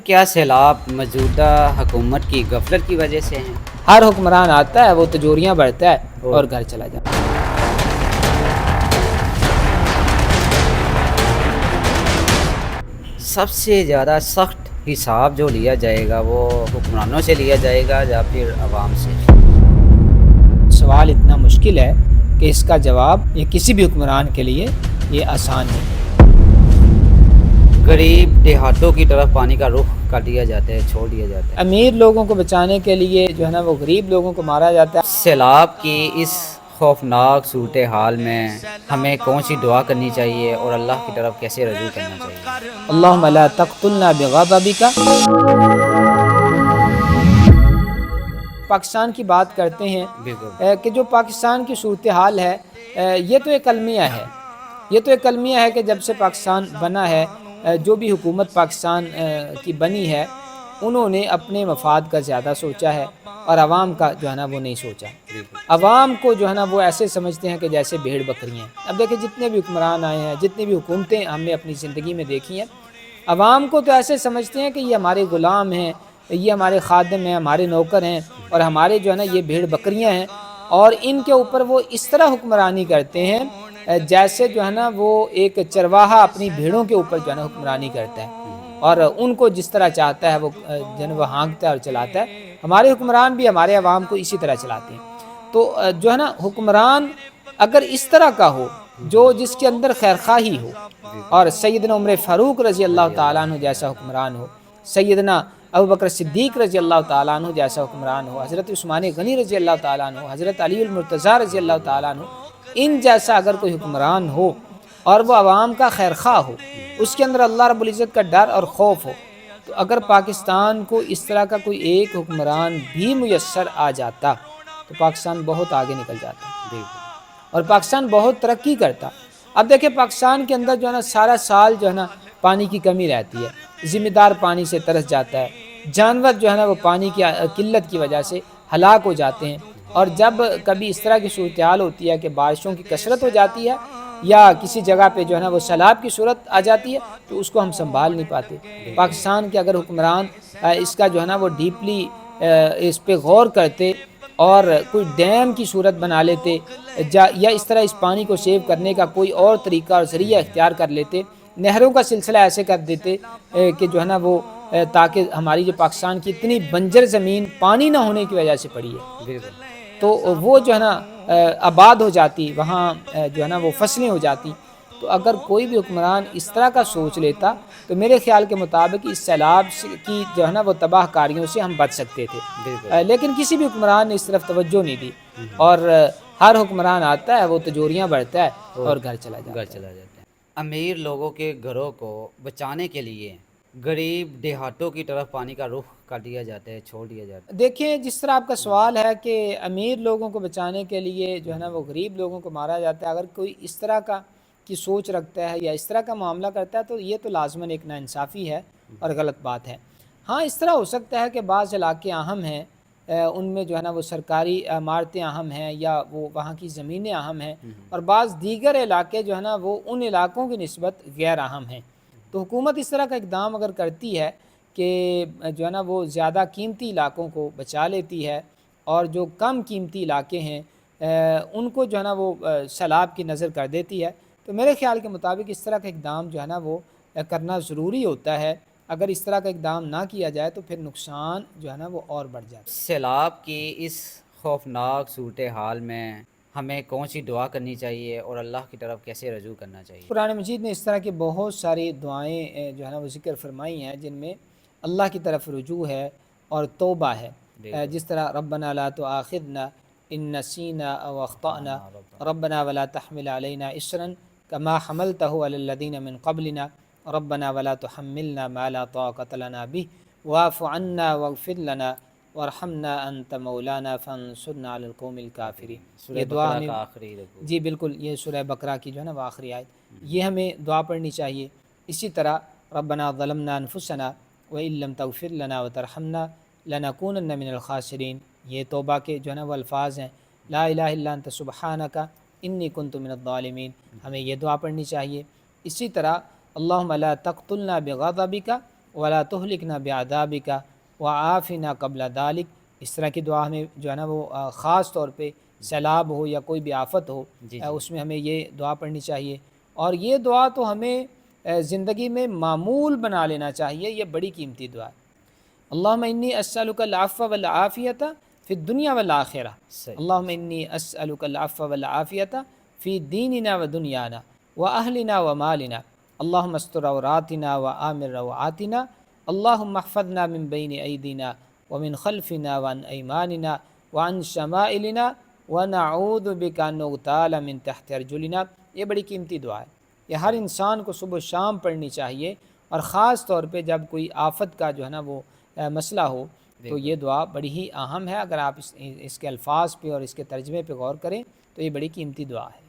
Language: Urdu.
کیا سیلاب موجودہ حکومت کی غفلت کی وجہ سے ہیں؟ ہر حکمران آتا ہے وہ تجوریاں بڑھتا ہے اور گھر چلا جاتا ہے۔ سب سے زیادہ سخت حساب جو لیا جائے گا وہ حکمرانوں سے لیا جائے گا یا پھر عوام سے؟ سوال اتنا مشکل ہے کہ اس کا جواب یہ کسی بھی حکمران کے لیے یہ آسان نہیں۔ غریب دیہاتوں کی طرف پانی کا رخ کر دیا جاتا ہے، چھوڑ دیا جاتا ہے۔ امیر لوگوں کو بچانے کے لیے جو ہے نا وہ غریب لوگوں کو مارا جاتا ہے۔ سیلاب کی اس خوفناک صورتحال میں ہمیں کون سی دعا کرنی چاہیے اور اللہ کی طرف کیسے رجوع کرنا چاہیے؟ اللہم لا تقتلنا بغضبک۔ پاکستان کی بات کرتے ہیں کہ جو پاکستان کی صورتحال ہے یہ تو ایک المیہ ہے کہ جب سے پاکستان بنا ہے جو بھی حکومت پاکستان کی بنی ہے انہوں نے اپنے مفاد کا زیادہ سوچا ہے اور عوام کا جو ہے نا وہ نہیں سوچا۔ عوام کو جو ہے نا وہ ایسے سمجھتے ہیں کہ جیسے بھیڑ بکریاں ہیں۔ اب دیکھیں جتنے بھی حکمران آئے ہیں، جتنی بھی حکومتیں ہم نے اپنی زندگی میں دیکھی ہیں، عوام کو تو ایسے سمجھتے ہیں کہ یہ ہمارے غلام ہیں، یہ ہمارے خادم ہیں، ہمارے نوکر ہیں اور ہمارے جو ہے نا یہ بھیڑ بکریاں ہیں، اور ان کے اوپر وہ اس طرح حکمرانی کرتے ہیں جیسے جو ہے نا وہ ایک چرواہا اپنی بھیڑوں کے اوپر جو ہے نا حکمرانی کرتا ہے اور ان کو جس طرح چاہتا ہے وہ جو ہے وہ ہانکتا ہے اور چلاتا ہے۔ ہمارے حکمران بھی ہمارے عوام کو اسی طرح چلاتے ہیں۔ تو جو ہے نا حکمران اگر اس طرح کا ہو جو جس کے اندر خیرخواہی ہو، اور سیدنا عمر فاروق رضی اللہ تعالیٰ عنہ جیسا حکمران ہو، سیدنا ابوبکر صدیق رضی اللہ تعالیٰ عنہ جیسا حکمران ہو، حضرت عثمان غنی رضی اللہ تعالیٰ عنہ، حضرت علی المرتضیٰ رضی اللہ تعالیٰ عنہ، ان جیسا اگر کوئی حکمران ہو اور وہ عوام کا خیرخواہ ہو، اس کے اندر اللہ رب العزت کا ڈر اور خوف ہو، تو اگر پاکستان کو اس طرح کا کوئی ایک حکمران بھی میسر آ جاتا تو پاکستان بہت آگے نکل جاتا اور پاکستان بہت ترقی کرتا۔ اب دیکھیں پاکستان کے اندر جو ہے نا سارا سال جو ہے نا پانی کی کمی رہتی ہے، ذمہ دار پانی سے ترس جاتا ہے، جانور جو ہے نا وہ پانی کی قلت کی وجہ سے ہلاک ہو جاتے ہیں، اور جب کبھی اس طرح کی صورتحال ہوتی ہے کہ بارشوں کی کثرت ہو جاتی ہے یا کسی جگہ پہ جو ہے نا وہ سیلاب کی صورت آ جاتی ہے تو اس کو ہم سنبھال نہیں پاتے۔ پاکستان کے اگر حکمران اس کا جو ہے نا وہ ڈیپلی اس پہ غور کرتے اور کوئی ڈیم کی صورت بنا لیتے یا اس طرح اس پانی کو سیو کرنے کا کوئی اور طریقہ اور ذریعہ اختیار کر لیتے، نہروں کا سلسلہ ایسے کر دیتے کہ جو ہے نا وہ تاکہ ہماری جو پاکستان کی اتنی بنجر زمین پانی نہ ہونے کی وجہ سے پڑی ہے تو وہ جو ہے نا آباد ہو جاتی، وہاں جو ہے نا وہ فصلیں ہو جاتی۔ تو اگر کوئی بھی حکمران اس طرح کا سوچ لیتا تو میرے خیال کے مطابق اس سیلاب کی جو ہے نا وہ تباہ کاریوں سے ہم بچ سکتے تھے، لیکن کسی بھی حکمران نے اس طرف توجہ نہیں دی، اور ہر حکمران آتا ہے وہ تجوریاں بڑھتا ہے اور گھر چلا جاتا ہے۔ امیر لوگوں کے گھروں کو بچانے کے لیے غریب دیہاتوں کی طرف پانی کا رخ کر دیا جاتا ہے، چھوڑ دیا جاتا ہے۔ دیکھیں جس طرح آپ کا سوال ہے کہ امیر لوگوں کو بچانے کے لیے جو ہے نا وہ غریب لوگوں کو مارا جاتا ہے، اگر کوئی اس طرح کی سوچ رکھتا ہے یا اس طرح کا معاملہ کرتا ہے تو یہ تو لازماً ایک ناانصافی ہے اور غلط بات ہے۔ ہاں اس طرح ہو سکتا ہے کہ بعض علاقے اہم ہیں، ان میں جو ہے نا وہ سرکاری عمارتیں اہم ہیں یا وہ وہاں کی زمینیں اہم ہیں، اور بعض دیگر علاقے جو ہے نا وہ ان علاقوں کی نسبت غیر اہم ہیں۔ تو حکومت اس طرح کا اقدام اگر کرتی ہے کہ جو ہے نا وہ زیادہ قیمتی علاقوں کو بچا لیتی ہے اور جو کم قیمتی علاقے ہیں ان کو جو ہے نا وہ سیلاب کی نظر کر دیتی ہے، تو میرے خیال کے مطابق اس طرح کا اقدام جو ہے نا وہ کرنا ضروری ہوتا ہے۔ اگر اس طرح کا اقدام نہ کیا جائے تو پھر نقصان جو ہے نا وہ اور بڑھ جاتا ہے۔ سیلاب کی اس خوفناک صورتحال میں ہمیں کون سی دعا کرنی چاہیے اور اللہ کی طرف کیسے رجوع کرنا چاہیے؟ قرآن مجید نے اس طرح کی بہت ساری دعائیں جو ہے نا وہ ذکر فرمائی ہیں جن میں اللہ کی طرف رجوع ہے اور توبہ ہے، جس طرح ربنا لا تؤاخذنا ان نسینا او اخطأنا ربنا ولا تحمل علینا اسرا کما حملتہ علی الذین من قبلنا ربنا ولا تحملنا ما لا طاقۃ لنا به واعف عنا واغفر لنا وارحمنا انت مولانا فانصرنا علی القوم الکافرین۔ یہ دعا ہمیں جی بالکل یہ سورہ بقرہ کی جو ہے نا وہ آخری آیت، یہ ہمیں دعا پڑھنی چاہیے۔ اسی طرح ربنا ظلمنا انفسنا وَإِن لَّمْ تَغْفِرْ لَنَا وَتَرْحَمْنَا لَنَكُونَنَّ مِنَ الْخَاسِرِينَ، یہ توبہ کے جو ہے نا وہ الفاظ ہیں، لا الہ الا انت سبحانک انی کنت من الظالمین، ہمیں یہ دعا پڑھنی چاہیے۔ اسی طرح اللہم لا تقتلنا بغضبک ولا تہلکنا بعذابک وعافنا قبل ذلک. اس طرح کی دعا ہمیں جو ہے نا وہ خاص طور پہ سیلاب ہو یا کوئی بھی آفت ہو اس میں ہمیں یہ دعا پڑھنی چاہیے. اور یہ دعا تو ہمیں زندگی میں معمول بنا لینا چاہیے. یہ بڑی قیمتی دعا ہے. اللہم انی اسألک العفو والعافیۃ فی الدنیا والآخرہ. اللہم انی اسألک العفو والعافیۃ فی دیننا ودنیانا واہلنا ومالنا. اللہم استر عوراتنا وآمن روعاتنا. اللہم احفظنا من بین ایدینا ومن خلفنا وعن ایماننا وعن شمائلنا ونعوذ بک ان نغتال من تحت ارجلنا. یہ بڑی قیمتی دعا ہے. یہ ہر انسان کو صبح و شام پڑھنی چاہیے، اور خاص طور پہ جب کوئی آفت کا جو ہے نا وہ مسئلہ ہو تو یہ دعا بڑی ہی اہم ہے. اگر آپ اس کے الفاظ پہ اور اس کے ترجمے پہ غور کریں تو یہ بڑی قیمتی دعا ہے.